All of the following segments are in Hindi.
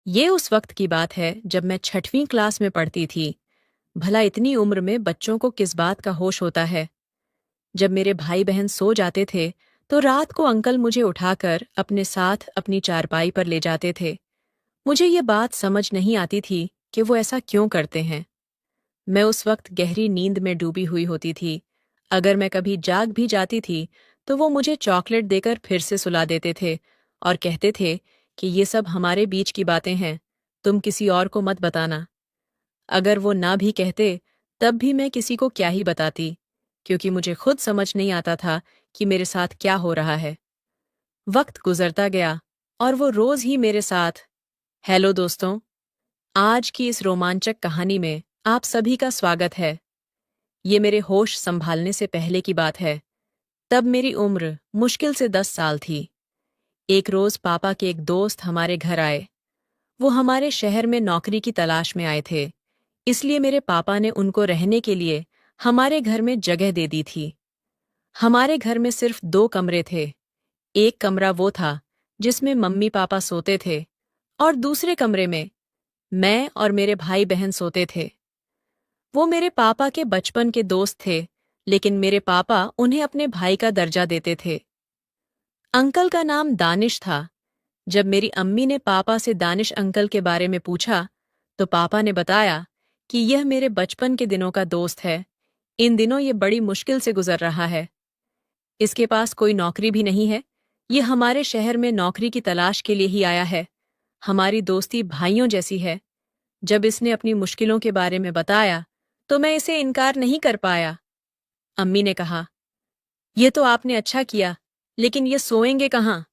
ये उस वक्त की बात है जब मैं 6वीं क्लास में पढ़ती थी। भला इतनी उम्र में बच्चों को किस बात का होश होता है। जब मेरे भाई बहन सो जाते थे तो रात को अंकल मुझे उठाकर अपने साथ अपनी चारपाई पर ले जाते थे। मुझे ये बात समझ नहीं आती थी कि वो ऐसा क्यों करते हैं। मैं उस वक्त गहरी नींद में डूबी हुई होती थी। अगर मैं कभी जाग भी जाती थी तो वो मुझे चॉकलेट देकर फिर से सुला देते थे और कहते थे कि ये सब हमारे बीच की बातें हैं, तुम किसी और को मत बताना। अगर वो ना भी कहते तब भी मैं किसी को क्या ही बताती, क्योंकि मुझे खुद समझ नहीं आता था कि मेरे साथ क्या हो रहा है। वक्त गुजरता गया और वो रोज ही मेरे साथ। हेलो दोस्तों, आज की इस रोमांचक कहानी में आप सभी का स्वागत है। ये मेरे होश संभालने से पहले की बात है। तब मेरी उम्र मुश्किल से 10 साल थी। एक रोज पापा के एक दोस्त हमारे घर आए। वो हमारे शहर में नौकरी की तलाश में आए थे, इसलिए मेरे पापा ने उनको रहने के लिए हमारे घर में जगह दे दी थी। हमारे घर में सिर्फ 2 कमरे थे। एक कमरा वो था जिसमें मम्मी पापा सोते थे और दूसरे कमरे में मैं और मेरे भाई बहन सोते थे। वो मेरे पापा के बचपन के दोस्त थे, लेकिन मेरे पापा उन्हें अपने भाई का दर्जा देते थे। अंकल का नाम दानिश था। जब मेरी अम्मी ने पापा से दानिश अंकल के बारे में पूछा तो पापा ने बताया कि यह मेरे बचपन के दिनों का दोस्त है। इन दिनों ये बड़ी मुश्किल से गुजर रहा है। इसके पास कोई नौकरी भी नहीं है। ये हमारे शहर में नौकरी की तलाश के लिए ही आया है। हमारी दोस्ती भाइयों जैसी है। जब इसने अपनी मुश्किलों के बारे में बताया तो मैं इसे इनकार नहीं कर पाया। अम्मी ने कहा, ये तो आपने अच्छा किया, लेकिन ये सोएंगे कहाँ?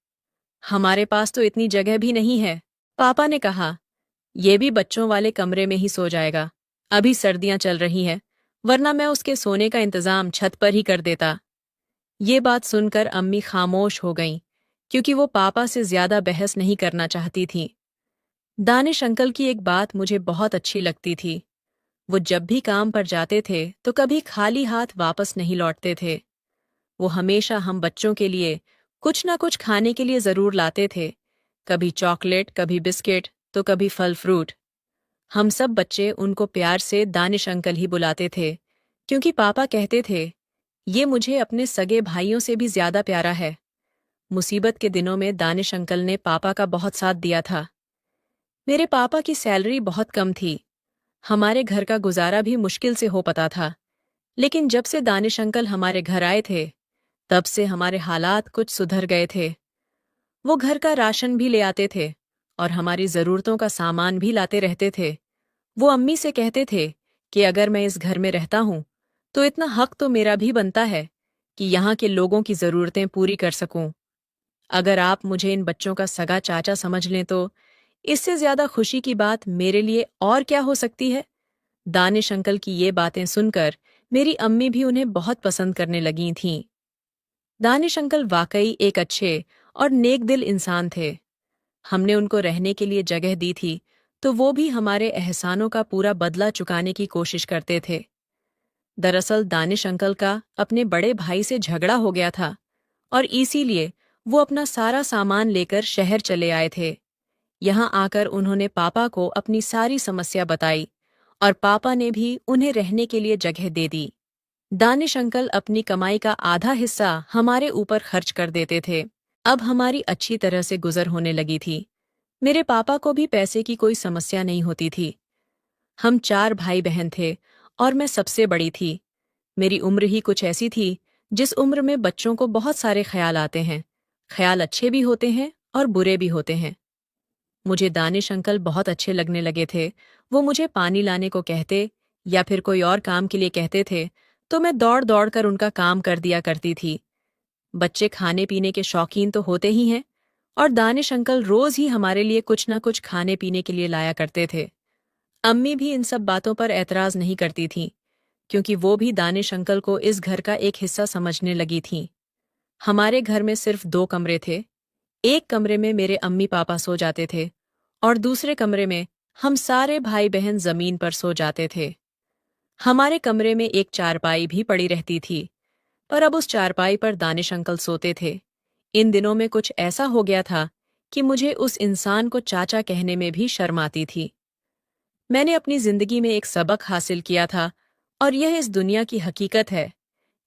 हमारे पास तो इतनी जगह भी नहीं है। पापा ने कहा, ये भी बच्चों वाले कमरे में ही सो जाएगा। अभी सर्दियां चल रही हैं, वरना मैं उसके सोने का इंतजाम छत पर ही कर देता। ये बात सुनकर अम्मी खामोश हो गईं, क्योंकि वो पापा से ज्यादा बहस नहीं करना चाहती थीं। दानिश अंकल की एक बात मुझे बहुत अच्छी लगती थी। वो जब भी काम पर जाते थे तो कभी खाली हाथ वापस नहीं लौटते थे। वो हमेशा हम बच्चों के लिए कुछ ना कुछ खाने के लिए जरूर लाते थे। कभी चॉकलेट, कभी बिस्किट, तो कभी फल फ्रूट। हम सब बच्चे उनको प्यार से दानिश अंकल ही बुलाते थे, क्योंकि पापा कहते थे, ये मुझे अपने सगे भाइयों से भी ज्यादा प्यारा है। मुसीबत के दिनों में दानिश अंकल ने पापा का बहुत साथ दिया था। मेरे पापा की सैलरी बहुत कम थी। हमारे घर का गुजारा भी मुश्किल से हो पाता था। लेकिन जब से दानिश अंकल हमारे घर आए थे, तब से हमारे हालात कुछ सुधर गए थे। वो घर का राशन भी ले आते थे और हमारी ज़रूरतों का सामान भी लाते रहते थे। वो अम्मी से कहते थे कि अगर मैं इस घर में रहता हूँ तो इतना हक तो मेरा भी बनता है कि यहाँ के लोगों की ज़रूरतें पूरी कर सकूं। अगर आप मुझे इन बच्चों का सगा चाचा समझ लें तो इससे ज्यादा खुशी की बात मेरे लिए और क्या हो सकती है। दानिश अंकल की ये बातें सुनकर मेरी अम्मी भी उन्हें बहुत पसंद करने लगी थीं। दानिश अंकल वाकई एक अच्छे और नेक दिल इंसान थे। हमने उनको रहने के लिए जगह दी थी तो वो भी हमारे एहसानों का पूरा बदला चुकाने की कोशिश करते थे। दरअसल दानिश अंकल का अपने बड़े भाई से झगड़ा हो गया था और इसीलिए वो अपना सारा सामान लेकर शहर चले आए थे। यहाँ आकर उन्होंने पापा को अपनी सारी समस्या बताई और पापा ने भी उन्हें रहने के लिए जगह दे दी। दानिश अंकल अपनी कमाई का आधा हिस्सा हमारे ऊपर खर्च कर देते थे। अब हमारी अच्छी तरह से गुजर होने लगी थी। मेरे पापा को भी पैसे की कोई समस्या नहीं होती थी। हम 4 भाई बहन थे और मैं सबसे बड़ी थी। मेरी उम्र ही कुछ ऐसी थी जिस उम्र में बच्चों को बहुत सारे ख्याल आते हैं। ख्याल अच्छे भी होते हैं और बुरे भी होते हैं। मुझे दानिश अंकल बहुत अच्छे लगने लगे थे। वो मुझे पानी लाने को कहते या फिर कोई और काम के लिए कहते थे तो मैं दौड़ दौड़ कर उनका काम कर दिया करती थी। बच्चे खाने पीने के शौकीन तो होते ही हैं और दानिश अंकल रोज ही हमारे लिए कुछ ना कुछ खाने पीने के लिए लाया करते थे। अम्मी भी इन सब बातों पर एतराज नहीं करती थीं, क्योंकि वो भी दानिश अंकल को इस घर का एक हिस्सा समझने लगी थीं। हमारे घर में सिर्फ 2 कमरे थे। एक कमरे में मेरे अम्मी पापा सो जाते थे और दूसरे कमरे में हम सारे भाई बहन जमीन पर सो जाते थे। हमारे कमरे में एक चारपाई भी पड़ी रहती थी, पर अब उस चारपाई पर दानिश अंकल सोते थे। इन दिनों में कुछ ऐसा हो गया था कि मुझे उस इंसान को चाचा कहने में भी शर्म आती थी। मैंने अपनी जिंदगी में एक सबक हासिल किया था, और यह इस दुनिया की हकीकत है।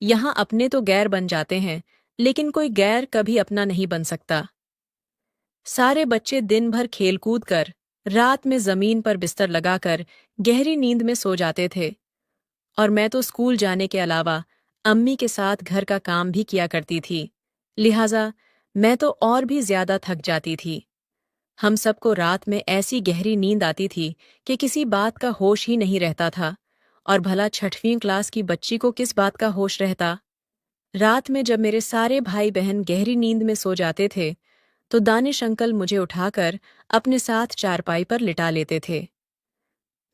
यहाँ अपने तो गैर बन जाते हैं, लेकिन कोई गैर कभी अपना नहीं बन सकता। सारे बच्चे दिन भर खेलकूद कर, रात में जमीन पर बिस्तर लगाकर गहरी नींद में सो जाते थे, और मैं तो स्कूल जाने के अलावा अम्मी के साथ घर का काम भी किया करती थी। लिहाजा मैं तो और भी ज्यादा थक जाती थी। हम सबको रात में ऐसी गहरी नींद आती थी कि किसी बात का होश ही नहीं रहता था, और भला 6वीं क्लास की बच्ची को किस बात का होश रहता। रात में जब मेरे सारे भाई बहन गहरी नींद में सो जाते थे, तो दानिश अंकल मुझे उठाकर अपने साथ चारपाई पर लिटा लेते थे।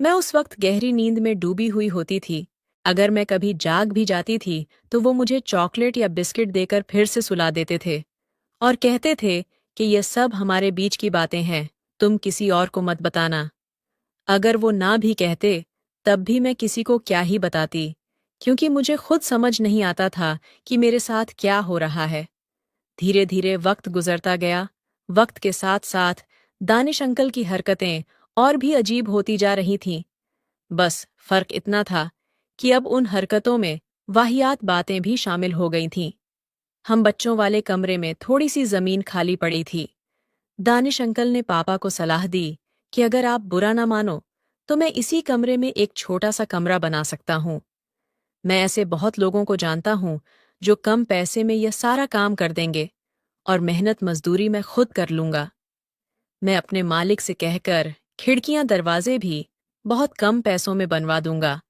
मैं उस वक्त गहरी नींद में डूबी हुई होती थी। अगर मैं कभी जाग भी जाती थी तो वो मुझे चॉकलेट या बिस्किट देकर फिर से सुला देते थे, और कहते थे कि ये सब हमारे बीच की बातें हैं, तुम किसी और को मत बताना। अगर वो ना भी कहते, तब भी मैं किसी को क्या ही बताती, क्योंकि मुझे खुद समझ नहीं आता था कि मेरे साथ क्या हो रहा है। धीरे धीरे वक्त गुजरता गया। वक्त के साथ साथ दानिश अंकल की हरकतें और भी अजीब होती जा रही थीं। बस फर्क इतना था कि अब उन हरकतों में वाहियात बातें भी शामिल हो गई थीं। हम बच्चों वाले कमरे में थोड़ी सी जमीन खाली पड़ी थी। दानिश अंकल ने पापा को सलाह दी कि अगर आप बुरा ना मानो, तो मैं इसी कमरे में एक छोटा सा कमरा बना सकता हूँ। मैं ऐसे बहुत लोगों को जानता हूँ जो कम पैसे में यह सारा काम कर देंगे, और मेहनत मजदूरी मैं खुद कर लूंगा। मैं अपने मालिक से कहकर खिड़कियां दरवाजे भी बहुत कम पैसों में बनवा दूंगा।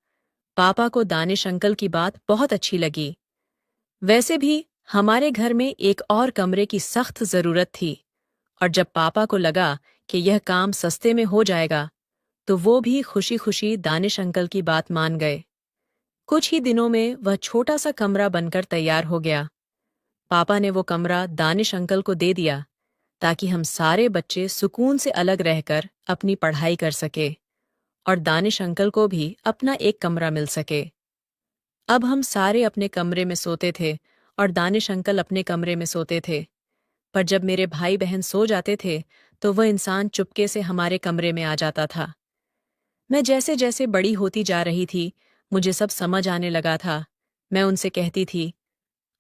पापा को दानिश अंकल की बात बहुत अच्छी लगी। वैसे भी हमारे घर में एक और कमरे की सख्त जरूरत थी, और जब पापा को लगा कि यह काम सस्ते में हो जाएगा, तो वो भी खुशी खुशी दानिश अंकल की बात मान गए। कुछ ही दिनों में वह छोटा सा कमरा बनकर तैयार हो गया। पापा ने वो कमरा दानिश अंकल को दे दिया, ताकि हम सारे बच्चे सुकून से अलग रहकर अपनी पढ़ाई कर सके, और दानिश अंकल को भी अपना एक कमरा मिल सके। अब हम सारे अपने कमरे में सोते थे, और दानिश अंकल अपने कमरे में सोते थे। पर जब मेरे भाई बहन सो जाते थे, तो वह इंसान चुपके से हमारे कमरे में आ जाता था। मैं जैसे जैसे बड़ी होती जा रही थी, मुझे सब समझ आने लगा था। मैं उनसे कहती थी,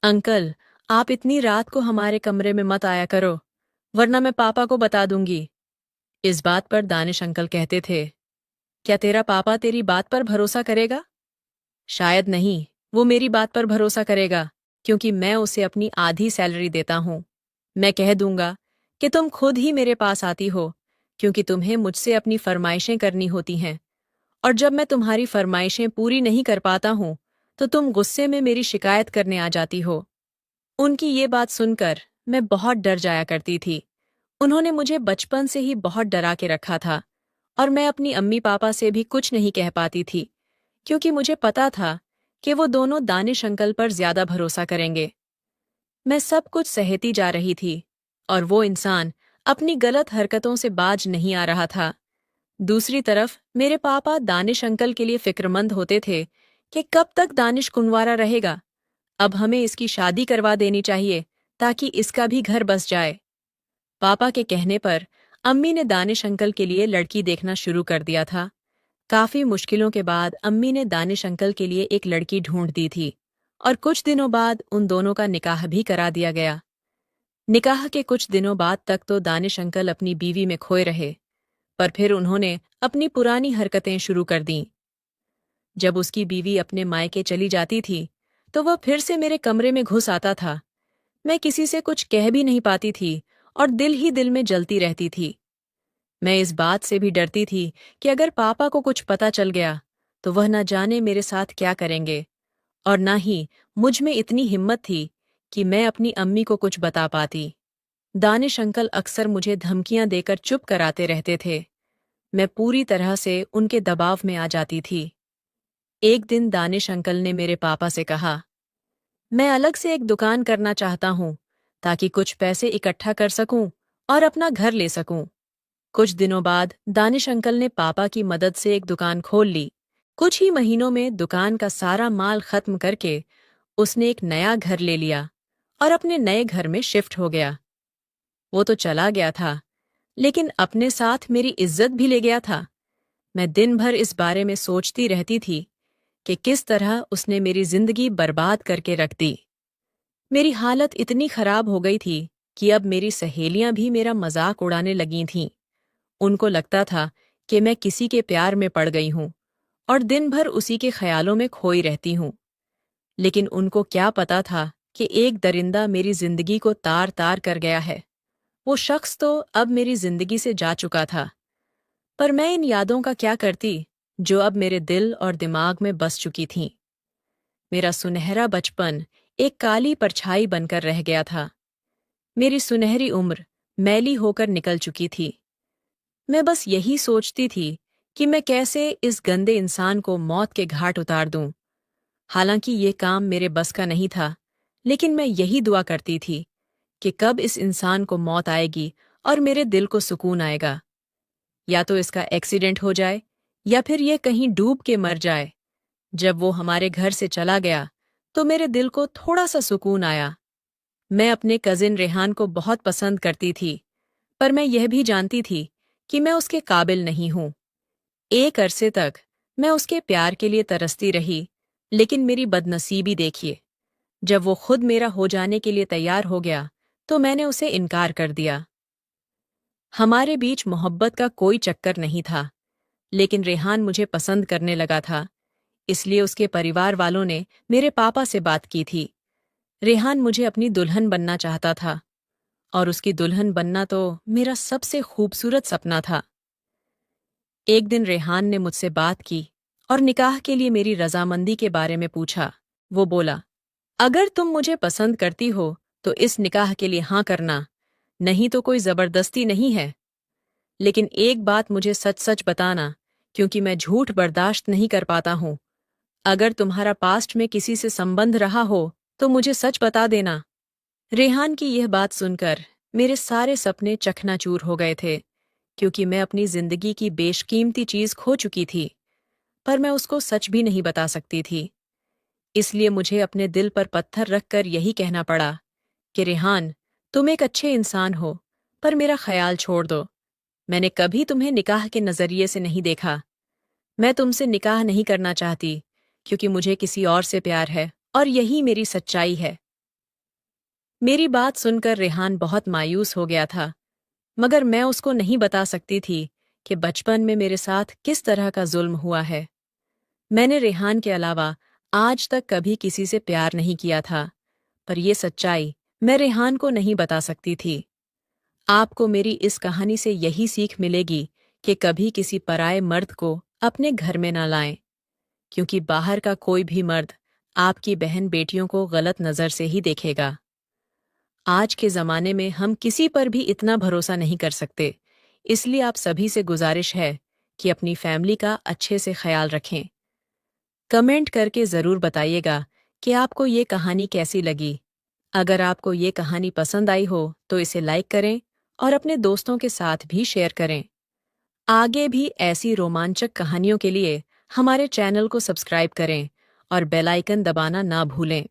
अंकल, आप इतनी रात को हमारे कमरे में मत आया करो, वरना मैं पापा को बता दूंगी। इस बात पर दानिश अंकल कहते थे, क्या तेरा पापा तेरी बात पर भरोसा करेगा? शायद नहीं, वो मेरी बात पर भरोसा करेगा, क्योंकि मैं उसे अपनी आधी सैलरी देता हूँ। मैं कह दूंगा कि तुम खुद ही मेरे पास आती हो, क्योंकि तुम्हें मुझसे अपनी फरमाइशें करनी होती हैं, और जब मैं तुम्हारी फरमाइशें पूरी नहीं कर पाता हूँ, तो तुम गुस्से में मेरी शिकायत करने आ जाती हो। उनकी ये बात सुनकर मैं बहुत डर जाया करती थी। उन्होंने मुझे बचपन से ही बहुत डरा के रखा था, और मैं अपनी अम्मी पापा से भी कुछ नहीं कह पाती थी, क्योंकि मुझे पता था कि वो दोनों दानिश अंकल पर ज्यादा भरोसा करेंगे। मैं सब कुछ सहती जा रही थी, और वो इंसान अपनी गलत हरकतों से बाज नहीं आ रहा था। दूसरी तरफ मेरे पापा दानिश अंकल के लिए फिक्रमंद होते थे कि कब तक दानिश कुंवारा रहेगा। अब हमें इसकी शादी करवा देनी चाहिए, ताकि इसका भी घर बस जाए। पापा के कहने पर अम्मी ने दानिश अंकल के लिए लड़की देखना शुरू कर दिया था। काफी मुश्किलों के बाद अम्मी ने दानिश अंकल के लिए एक लड़की ढूंढ दी थी, और कुछ दिनों बाद उन दोनों का निकाह भी करा दिया गया। निकाह के कुछ दिनों बाद तक तो दानिश अंकल अपनी बीवी में खोए रहे, पर फिर उन्होंने अपनी पुरानी हरकतें शुरू कर दीं। जब उसकी बीवी अपने मायके चली जाती थी, तो वह फिर से मेरे कमरे में घुस आता था। मैं किसी से कुछ कह भी नहीं पाती थी, और दिल ही दिल में जलती रहती थी। मैं इस बात से भी डरती थी कि अगर पापा को कुछ पता चल गया, तो वह न जाने मेरे साथ क्या करेंगे, और न ही मुझ में इतनी हिम्मत थी कि मैं अपनी अम्मी को कुछ बता पाती। दानिश अंकल अक्सर मुझे धमकियां देकर चुप कराते रहते थे। मैं पूरी तरह से उनके दबाव में आ जाती थी। एक दिन दानिश अंकल ने मेरे पापा से कहा, मैं अलग से एक दुकान करना चाहता हूँ, ताकि कुछ पैसे इकट्ठा कर सकूं और अपना घर ले सकूं। कुछ दिनों बाद दानिश अंकल ने पापा की मदद से एक दुकान खोल ली। कुछ ही महीनों में दुकान का सारा माल खत्म करके उसने एक नया घर ले लिया, और अपने नए घर में शिफ्ट हो गया। वो तो चला गया था, लेकिन अपने साथ मेरी इज्जत भी ले गया था। मैं दिन भर इस बारे में सोचती रहती थी कि किस तरह उसने मेरी जिंदगी बर्बाद करके रख दी। मेरी हालत इतनी खराब हो गई थी कि अब मेरी सहेलियां भी मेरा मजाक उड़ाने लगी थीं। उनको लगता था कि मैं किसी के प्यार में पड़ गई हूं और दिन भर उसी के ख्यालों में खोई रहती हूं। लेकिन उनको क्या पता था कि एक दरिंदा मेरी जिंदगी को तार तार कर गया है। वो शख्स तो अब मेरी जिंदगी से जा चुका था, पर मैं इन यादों का क्या करती जो अब मेरे दिल और दिमाग में बस चुकी थीं। मेरा सुनहरा बचपन एक काली परछाई बनकर रह गया था। मेरी सुनहरी उम्र मैली होकर निकल चुकी थी। मैं बस यही सोचती थी कि मैं कैसे इस गंदे इंसान को मौत के घाट उतार दूं। हालांकि ये काम मेरे बस का नहीं था, लेकिन मैं यही दुआ करती थी कि कब इस इंसान को मौत आएगी और मेरे दिल को सुकून आएगा। या तो इसका एक्सीडेंट हो जाए या फिर ये कहीं डूब के मर जाए। जब वो हमारे घर से चला गया तो मेरे दिल को थोड़ा सा सुकून आया। मैं अपने कजिन रेहान को बहुत पसंद करती थी, पर मैं यह भी जानती थी कि मैं उसके काबिल नहीं हूं। एक अरसे तक मैं उसके प्यार के लिए तरसती रही, लेकिन मेरी बदनसीबी देखिए। जब वो खुद मेरा हो जाने के लिए तैयार हो गया तो मैंने उसे इनकार कर दिया। हमारे बीच मोहब्बत का कोई चक्कर नहीं था, लेकिन रेहान मुझे पसंद करने लगा था, इसलिए उसके परिवार वालों ने मेरे पापा से बात की थी। रेहान मुझे अपनी दुल्हन बनना चाहता था और उसकी दुल्हन बनना तो मेरा सबसे खूबसूरत सपना था। एक दिन रेहान ने मुझसे बात की और निकाह के लिए मेरी रजामंदी के बारे में पूछा। वो बोला, अगर तुम मुझे पसंद करती हो तो इस निकाह के लिए हाँ करना, नहीं तो कोई जबरदस्ती नहीं है। लेकिन एक बात मुझे सच सच बताना, क्योंकि मैं झूठ बर्दाश्त नहीं कर पाता हूं। अगर तुम्हारा पास्ट में किसी से संबंध रहा हो तो मुझे सच बता देना। रेहान की यह बात सुनकर मेरे सारे सपने चकनाचूर हो गए थे, क्योंकि मैं अपनी जिंदगी की बेशकीमती चीज खो चुकी थी, पर मैं उसको सच भी नहीं बता सकती थी। इसलिए मुझे अपने दिल पर पत्थर रखकर यही कहना पड़ा कि रेहान, तुम एक अच्छे इंसान हो, पर मेरा ख्याल छोड़ दो। मैंने कभी तुम्हें निकाह के नजरिए से नहीं देखा। मैं तुमसे निकाह नहीं करना चाहती, क्योंकि मुझे किसी और से प्यार है और यही मेरी सच्चाई है। मेरी बात सुनकर रेहान बहुत मायूस हो गया था, मगर मैं उसको नहीं बता सकती थी कि बचपन में मेरे साथ किस तरह का जुल्म हुआ है। मैंने रेहान के अलावा आज तक कभी किसी से प्यार नहीं किया था, पर यह सच्चाई मैं रेहान को नहीं बता सकती थी। आपको मेरी इस कहानी से यही सीख मिलेगी कि कभी किसी पराये मर्द को अपने घर में ना लाएं, क्योंकि बाहर का कोई भी मर्द आपकी बहन बेटियों को गलत नजर से ही देखेगा। आज के जमाने में हम किसी पर भी इतना भरोसा नहीं कर सकते, इसलिए आप सभी से गुजारिश है कि अपनी फैमिली का अच्छे से ख्याल रखें। कमेंट करके ज़रूर बताइएगा कि आपको ये कहानी कैसी लगी। अगर आपको ये कहानी पसंद आई हो तो इसे लाइक करें और अपने दोस्तों के साथ भी शेयर करें। आगे भी ऐसी रोमांचक कहानियों के लिए हमारे चैनल को सब्सक्राइब करें और बेल आइकन दबाना ना भूलें।